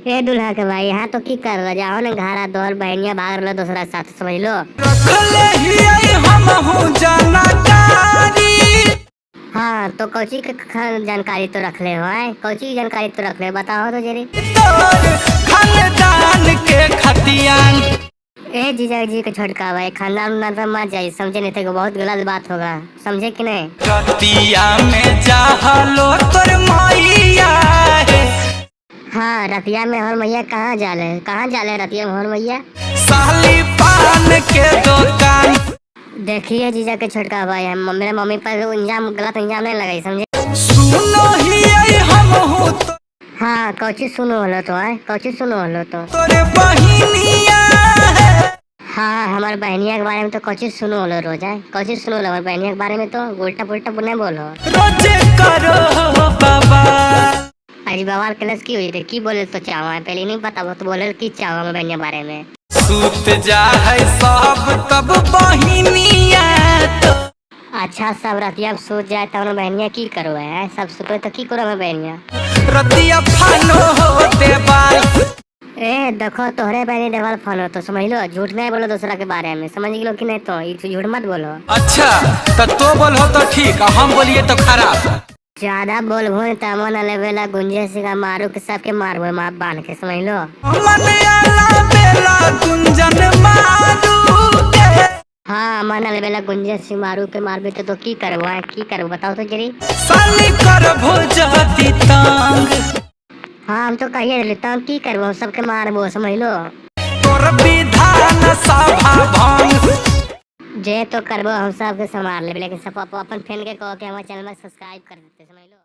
ए दूल्हा के भाई यहाँ तो की कर रहा जाओ ना घारा तोहर बहनिया भाग रहा दूसरा साथ समझ लो। रखले ही हम हूँ जानकारी। हाँ तो कौची के जानकारी तो रख ले हो कौची की जानकारी तो रख ले बताओ तो जरी। तोर खानदान के खतियान। ए जीजा जी के छोटका भाई खानदान ना तो मत जाइए समझे नहीं थे बहुत गलत बात होगा समझे कि नहीं। रतिया में चाहलो तोर मैया है। हाँ रतिया में हर मैया कहाँ जाले रतिया में हर मैया। साली पान के दुकान। देखिए जीजा के छोटका भाई हम मेरे मम्मी पर गलत इंजाम नहीं लगाई समझे। सुनो ही हम हूँ तो। हाँ कौची सुनो हलो तो कौची सुनो हलो तो। तोरे बहिनिया है। हाँ हमारे बहनिया के बारे में तो कौची सुनो हलो रोज है कौची सुनो हलो हमारे बहनिया के बारे में तो उल्टा पुल्टा नहीं बोलो। रोजे करो बाबा। अरे बवाल क्लास की हुई थी की बोले तो चावा पहले नहीं पता वो तो बोले की चावा हमारे बहनिया के बारे में। सूत जा है सब तब बहिनिया तो। अच्छा सब रतिया सूत जाए तो हमारे बहनिया की करो है सब सुतो तो की करो हमारे बहनिया। रतिया फानो हो देवाल। ए देखो तोहरे बहनी देवाल फॉलो तो समझ लो झूठ नहीं बोलो दूसरा के बारे में समझ लो कि नहीं तो झूठ मत बोलो। अच्छा तो बोलो तो ठीक हम बोलिए तो खराब। ज्यादा बोल भो तमन अलबेला गुंजे सिंह मारू के सबके मारबो माप बांध के समझ लो। मन आला बेला गुंजन मारू के। हाँ मन अलबेला गुंजे सिंह मारू के मारबे तो की करबो बताओ तो जरी। साली कर भोजती तंग। हाँ हम तो कहिए लेता की करबो सबके मारबो समझ लो। तोर विधान सभा भंग। जे तो करबो हम सबके संभाल लेबे लेकिन सब अपन फ्रेंड के कहो के हमारे चैनल में सब्सक्राइब कर देते समझ लो।